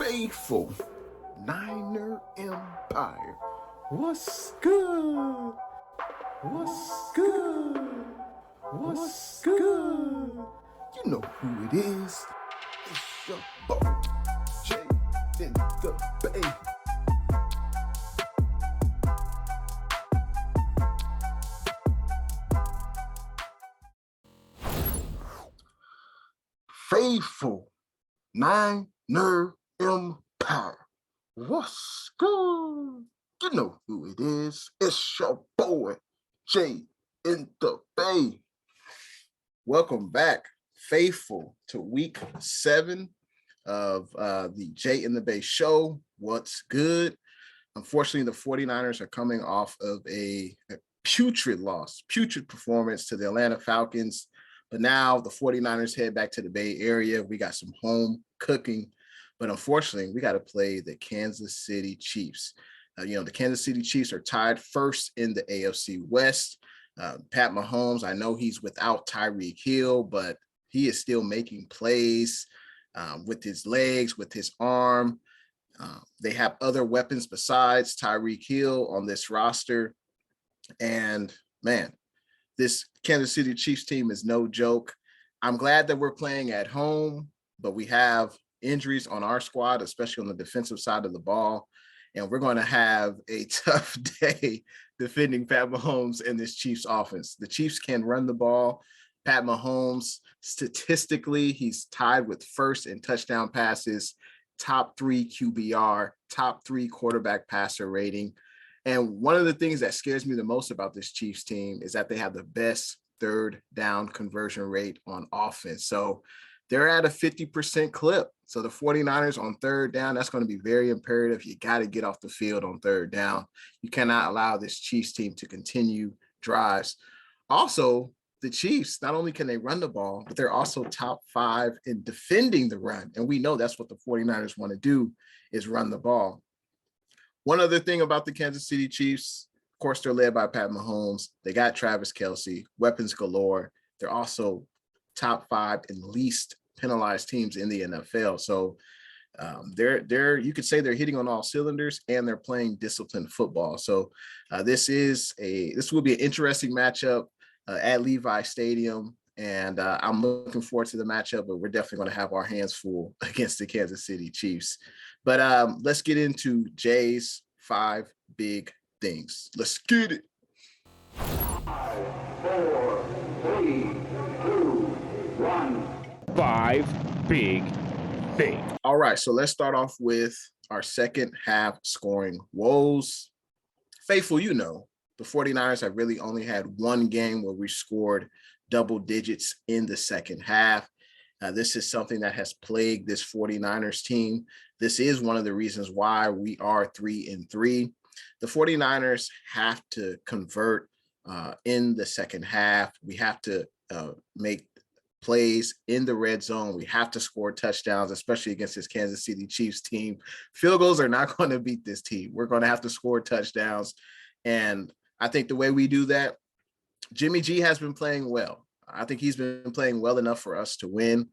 faithful Niner Empire. What's good? What's good? What's good? You know who it is. It's your boy, Jay in the Bay. Faithful Niner Empire. What's good? You know who it is. It's your boy, Jay in the Bay. Welcome back, faithful, to week 7 of the Jay in the Bay show. What's good? Unfortunately, the 49ers are coming off of a putrid performance to the Atlanta Falcons. But now the 49ers head back to the Bay Area. We got some home cooking. But unfortunately, we got to play the Kansas City Chiefs. The Kansas City Chiefs are tied first in the AFC West. Pat Mahomes, I know he's without Tyreek Hill, but he is still making plays with his legs, with his arm. They have other weapons besides Tyreek Hill on this roster. And man, this Kansas City Chiefs team is no joke. I'm glad that we're playing at home, but we have injuries on our squad, especially on the defensive side of the ball. And we're going to have a tough day defending Pat Mahomes and this Chiefs offense. The Chiefs can run the ball. Pat Mahomes, statistically, he's tied with first in touchdown passes, top 3 QBR, top 3 quarterback passer rating. And one of the things that scares me the most about this Chiefs team is that they have the best third down conversion rate on offense. So they're at a 50% clip. So the 49ers on third down, that's going to be very imperative. You got to get off the field on third down. You cannot allow this Chiefs team to continue drives. Also, the Chiefs, not only can they run the ball, but they're also top 5 in defending the run. And we know that's what the 49ers want to do, is run the ball. One other thing about the Kansas City Chiefs, of course, they're led by Pat Mahomes. They got Travis Kelce, weapons galore. They're also top 5 in least penalized teams in the NFL. So they're you could say they're hitting on all cylinders, and they're playing disciplined football. So this will be an interesting matchup at Levi Stadium, and I'm looking forward to the matchup. But we're definitely going to have our hands full against the Kansas City Chiefs. But let's get into Jay's 5 big things. Let's get it. 5, 4, 3, 2, 1. 5 big things. All right, so let's start off with our second half scoring woes. Faithful, the 49ers have really only had one game where we scored double digits in the second half. This is something that has plagued this 49ers team. This is one of the reasons why we are 3-3. The 49ers have to convert in the second half. We have to make plays in the red zone. We have to score touchdowns, especially against this Kansas City Chiefs team. Field goals are not going to beat this team. We're going to have to score touchdowns. And I think the way we do that, Jimmy G has been playing well. I think he's been playing well enough for us to win.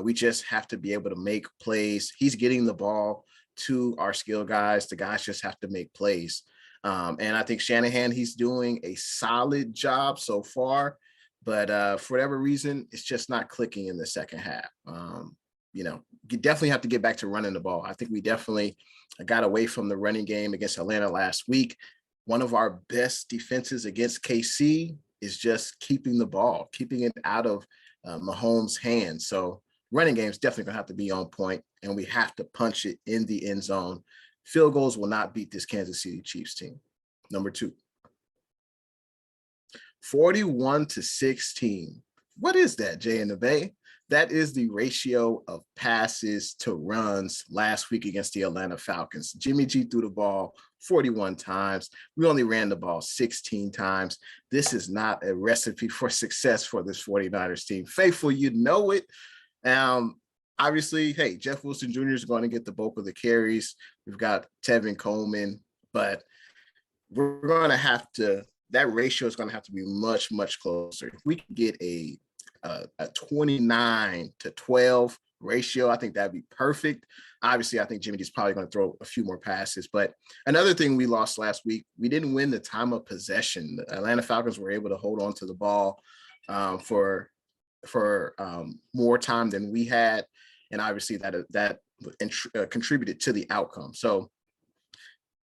We just have to be able to make plays. He's getting the ball to our skill guys. The guys just have to make plays. And I think Shanahan, he's doing a solid job so far. But for whatever reason, it's just not clicking in the second half. You definitely have to get back to running the ball. I think we definitely got away from the running game against Atlanta last week. One of our best defenses against KC is just keeping the ball, keeping it out of Mahomes' hands. So running game is definitely going to have to be on point, and we have to punch it in the end zone. Field goals will not beat this Kansas City Chiefs team. Number 2. 41-16. What is that, Jay in the Bay? That is the ratio of passes to runs last week against the Atlanta Falcons. Jimmy G threw the ball 41 times. We only ran the ball 16 times. This is not a recipe for success for this 49ers team. Faithful, you know it. Obviously, hey, Jeff Wilson Jr. is going to get the bulk of the carries. We've got Tevin Coleman, but we're going to have to, that ratio is going to have to be much, much closer. If we can get a 29-12 ratio. I think that'd be perfect. Obviously, I think Jimmy G's probably going to throw a few more passes. But another thing we lost last week, we didn't win the time of possession. The Atlanta Falcons were able to hold on to the ball for more time than we had. And obviously that contributed to the outcome. So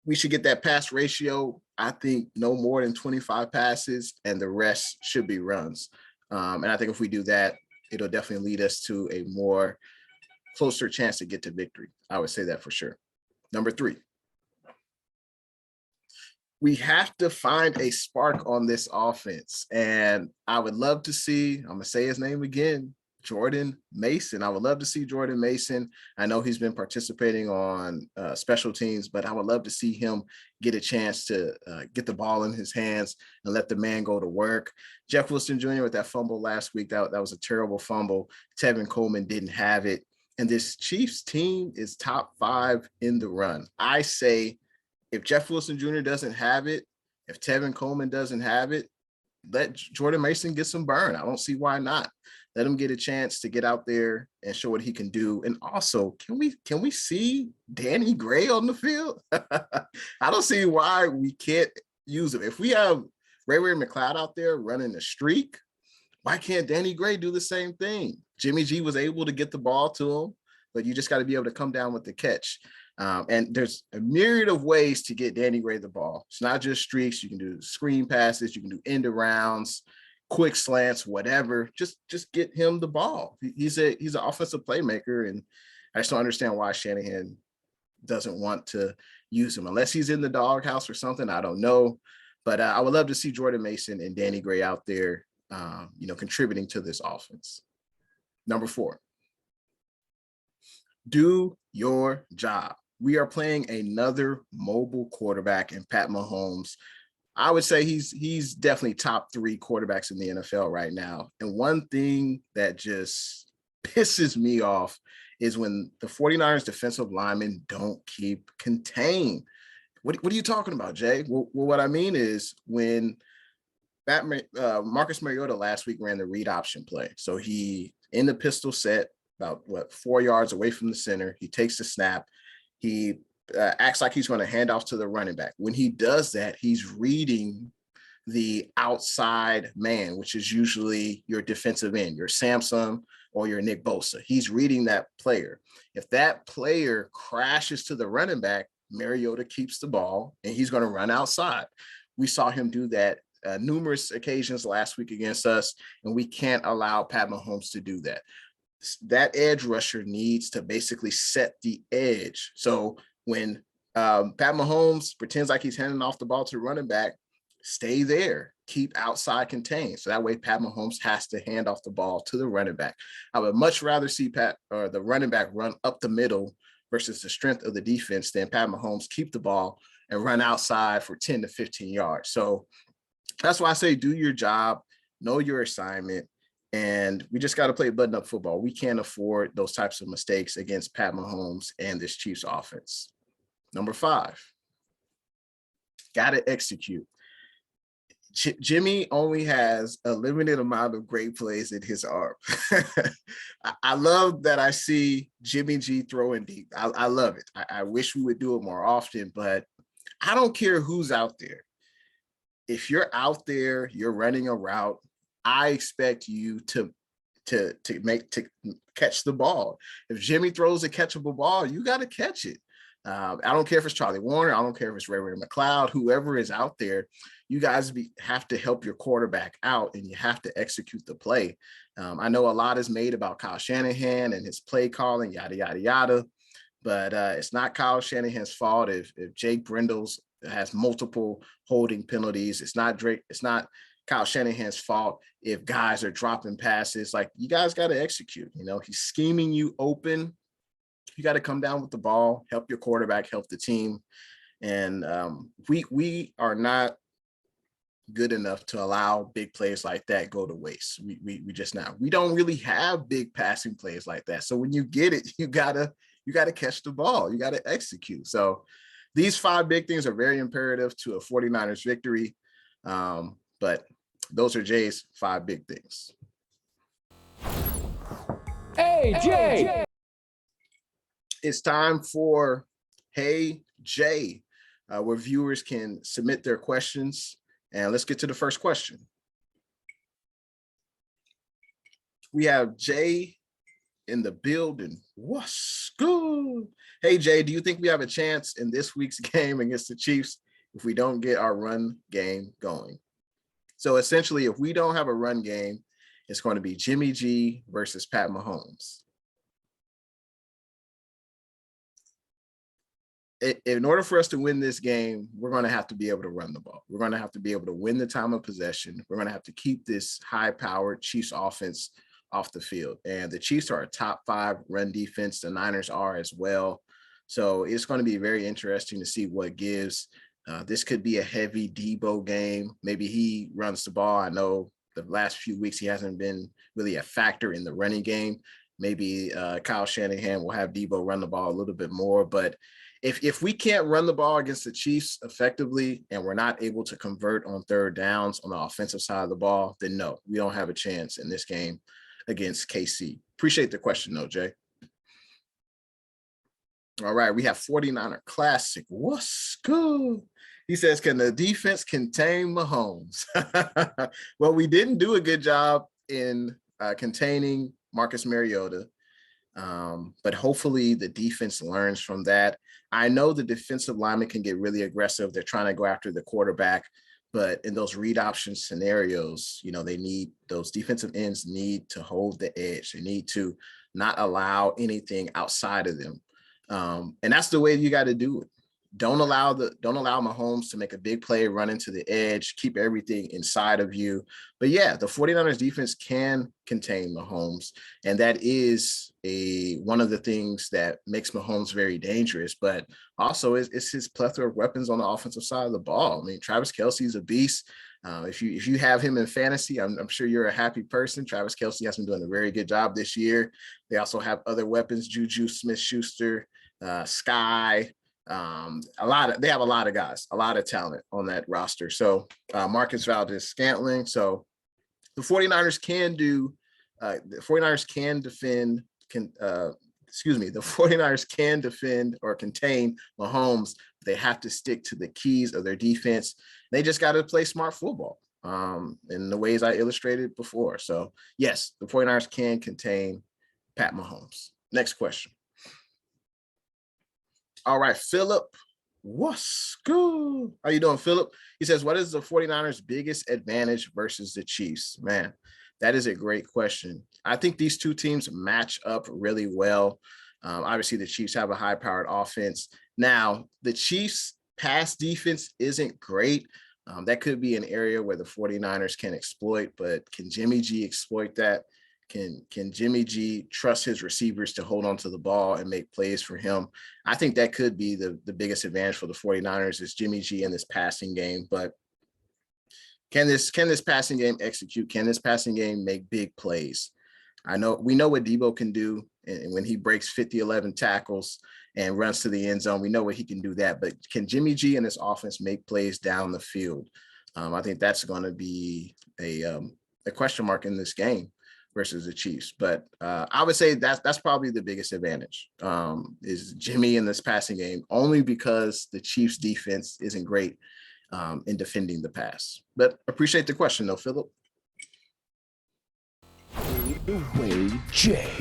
we should get that pass ratio. I think no more than 25 passes, and the rest should be runs. And I think if we do that, it'll definitely lead us to a more closer chance to get to victory. I would say that for sure. Number 3, we have to find a spark on this offense. And I would love to see, I'm going to say his name again, Jordan Mason. I would love to see Jordan Mason. I know he's been participating on special teams, but I would love to see him get a chance to get the ball in his hands and let the man go to work. Jeff Wilson Jr. with that fumble last week, that was a terrible fumble. Tevin Coleman didn't have it. And this Chiefs team is top 5 in the run. I say if Jeff Wilson Jr. doesn't have it, if Tevin Coleman doesn't have it, let Jordan Mason get some burn. I don't see why not. Let him get a chance to get out there and show what he can do. And also, can we see Danny Gray on the field? I don't see why we can't use him. If we have Ray McCloud out there running a streak, why can't Danny Gray do the same thing? Jimmy G was able to get the ball to him, but you just got to be able to come down with the catch. And there's a myriad of ways to get Danny Gray the ball. It's not just streaks. You can do screen passes. You can do end arounds, quick slants, whatever. Just get him the ball. He's an offensive playmaker, and I just don't understand why Shanahan doesn't want to use him unless he's in the doghouse or something. I don't know, but I would love to see Jordan Mason and Danny Gray out there, contributing to this offense. Number 4, do your job. We are playing another mobile quarterback in Pat Mahomes. I would say he's definitely top 3 quarterbacks in the NFL right now. And one thing that just pisses me off is when the 49ers defensive linemen don't keep contained. What are you talking about, Jay? Well, what I mean is when Marcus Mariota last week ran the read option play. So he in the pistol set about 4 yards away from the center. He takes the snap. He acts like he's going to hand off to the running back. When he does that, he's reading the outside man, which is usually your defensive end, your Samson or your Nick Bosa. He's reading that player. If that player crashes to the running back, Mariota keeps the ball and he's going to run outside. We saw him do that numerous occasions last week against us, and we can't allow Pat Mahomes to do that. That edge rusher needs to basically set the edge. So when Pat Mahomes pretends like he's handing off the ball to the running back, stay there, keep outside contained. So that way Pat Mahomes has to hand off the ball to the running back. I would much rather see the running back run up the middle versus the strength of the defense than Pat Mahomes keep the ball and run outside for 10 to 15 yards. So that's why I say do your job, know your assignment, and we just got to play button-up football. We can't afford those types of mistakes against Pat Mahomes and this Chiefs offense. Number 5, got to execute. Jimmy only has a limited amount of great plays in his arm. I love that I see Jimmy G throwing deep. I love it. I wish we would do it more often, but I don't care who's out there. If you're out there, you're running a route, I expect you to catch the ball. If Jimmy throws a catchable ball, you got to catch it. I don't care if it's Charlie Warner. I don't care if it's Ray McCloud, whoever is out there. You guys have to help your quarterback out, and you have to execute the play. I know a lot is made about Kyle Shanahan and his play calling, yada, yada, yada. But it's not Kyle Shanahan's fault if Jake Brindles has multiple holding penalties. It's not Kyle Shanahan's fault if guys are dropping passes. Like, you guys got to execute. He's scheming you open. You got to come down with the ball, help your quarterback, help the team. And we are not good enough to allow big plays like that go to waste. We just not. We don't really have big passing plays like that. So when you get it, you gotta catch the ball. You gotta execute. So these 5 big things are very imperative to a 49ers victory. But those are Jay's 5 big things. Hey, Jay! It's time for Hey Jay, where viewers can submit their questions. And let's get to the first question. We have Jay in the building. What's good? Hey Jay, do you think we have a chance in this week's game against the Chiefs if we don't get our run game going? So essentially, if we don't have a run game, it's going to be Jimmy G versus Pat Mahomes. In order for us to win this game, we're going to have to be able to run the ball. We're going to have to be able to win the time of possession. We're going to have to keep this high-powered Chiefs offense off the field. And the Chiefs are a top 5 run defense. The Niners are as well. So it's going to be very interesting to see what gives. This could be a heavy Debo game. Maybe he runs the ball. I know the last few weeks he hasn't been really a factor in the running game. Maybe Kyle Shanahan will have Debo run the ball a little bit more. But if we can't run the ball against the Chiefs effectively and we're not able to convert on third downs on the offensive side of the ball, then no, we don't have a chance in this game against KC. Appreciate the question, though, Jay. All right, we have 49er Classic. What's good? He says, can the defense contain Mahomes? Well, we didn't do a good job in containing Marcus Mariota. But hopefully the defense learns from that. I know the defensive linemen can get really aggressive. They're trying to go after the quarterback, but in those read option scenarios, those defensive ends need to hold the edge. They need to not allow anything outside of them. And that's the way you got to do it. Don't allow Mahomes to make a big play, run into the edge, keep everything inside of you. But yeah, the 49ers defense can contain Mahomes. And that is one of the things that makes Mahomes very dangerous, but also it's his plethora of weapons on the offensive side of the ball. I mean, Travis Kelce's a beast. If you have him in fantasy, I'm sure you're a happy person. Travis Kelce has been doing a very good job this year. They also have other weapons, Juju Smith-Schuster, Sky. They have a lot of guys, a lot of talent on that roster. So Marcus Valdes-Scantling. So the 49ers can defend or contain Mahomes. They have to stick to the keys of their defense. They just got to play smart football in the ways I illustrated before. So yes, the 49ers can contain Pat Mahomes. Next question. All right, Philip, what's good? How you doing, Philip? He says, what is the 49ers' biggest advantage versus the Chiefs? Man, that is a great question. I think these two teams match up really well. Obviously, the Chiefs have a high-powered offense. Now, the Chiefs' pass defense isn't great. That could be an area where the 49ers can exploit, but can Jimmy G exploit that? Can Jimmy G trust his receivers to hold on to the ball and make plays for him? I think that could be the biggest advantage for the 49ers is Jimmy G in this passing game. But can this passing game execute? Can this passing game make big plays? We know what Debo can do, and when he breaks 50-11 tackles and runs to the end zone, we know what he can do that. But can Jimmy G and this offense make plays down the field? I think that's going to be a question mark in this game versus the Chiefs. But I would say that's probably the biggest advantage is Jimmy in this passing game, only because the Chiefs defense isn't great in defending the pass. But appreciate the question though, Philip. Away Jay.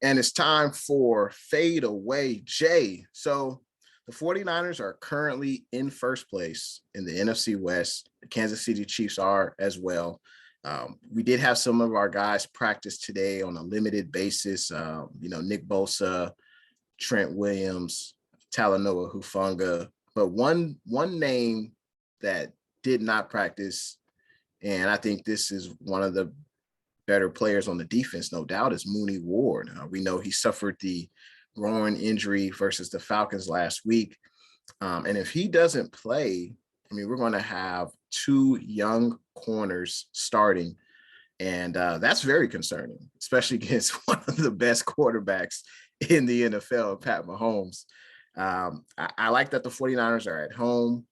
And it's time for Fade Away Jay. So the 49ers are currently in first place in the NFC West. The Kansas City Chiefs are as well. We did have some of our guys practice today on a limited basis. Nick Bosa, Trent Williams, Talanoa Hufanga, but one name that did not practice, and I think this is one of the better players on the defense, no doubt, is Mooney Ward. We know he suffered the groin injury versus the Falcons last week. And if he doesn't play, we're going to have 2 young corners starting. And that's very concerning, especially against one of the best quarterbacks in the NFL, Pat Mahomes. I like that the 49ers are at home,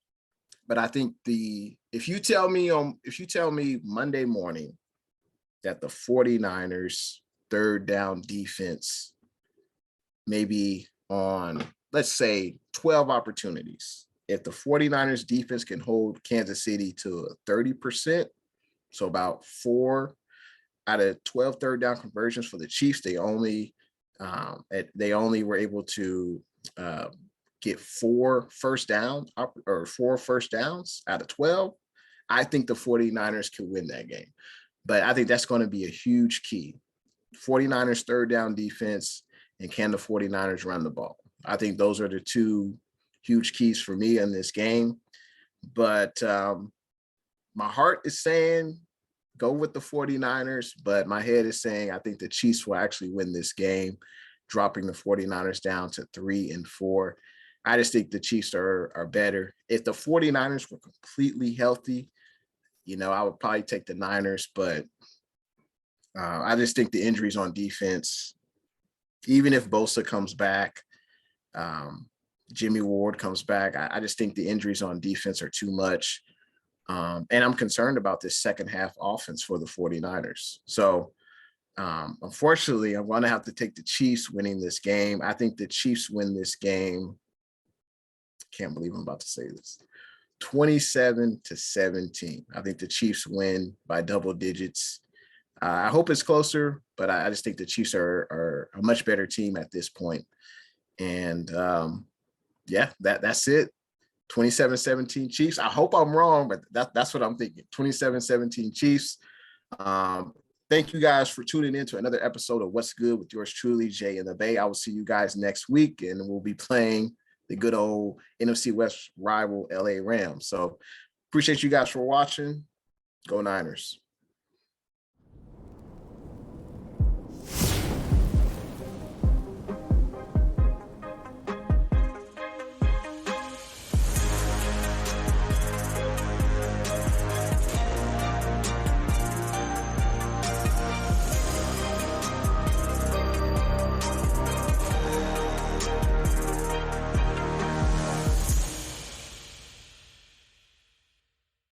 but I think if you tell me Monday morning that the 49ers third down defense maybe on, let's say, 12 opportunities. If the 49ers defense can hold Kansas City to 30%, so about 4 out of 12 third down conversions for the Chiefs, they only were able to get 4 first downs out of 12. I think the 49ers can win that game. But I think that's going to be a huge key. 49ers third down defense, and can the 49ers run the ball? I think those are the 2 huge keys for me in this game. But my heart is saying go with the 49ers, but my head is saying I think the Chiefs will actually win this game, dropping the 49ers down to 3-4. I just think the Chiefs are better. If the 49ers were completely healthy, I would probably take the Niners, but I just think the injuries on defense, even if Bosa comes back, Jimmy Ward comes back, I just think the injuries on defense are too much. And I'm concerned about this second half offense for the 49ers. So, unfortunately, I'm going to have to take the Chiefs winning this game. I think the Chiefs win this game. Can't believe I'm about to say this. 27-17. I think the Chiefs win by double digits. I hope it's closer, but I just think the Chiefs are a much better team at this point. And that's it. 27-17 Chiefs. I hope I'm wrong, but that's what I'm thinking. 27-17 Chiefs. Thank you guys for tuning in to another episode of What's Good with yours truly, Jay in the Bay. I will see you guys next week, and we'll be playing the good old NFC West rival LA Rams. So appreciate you guys for watching. Go Niners.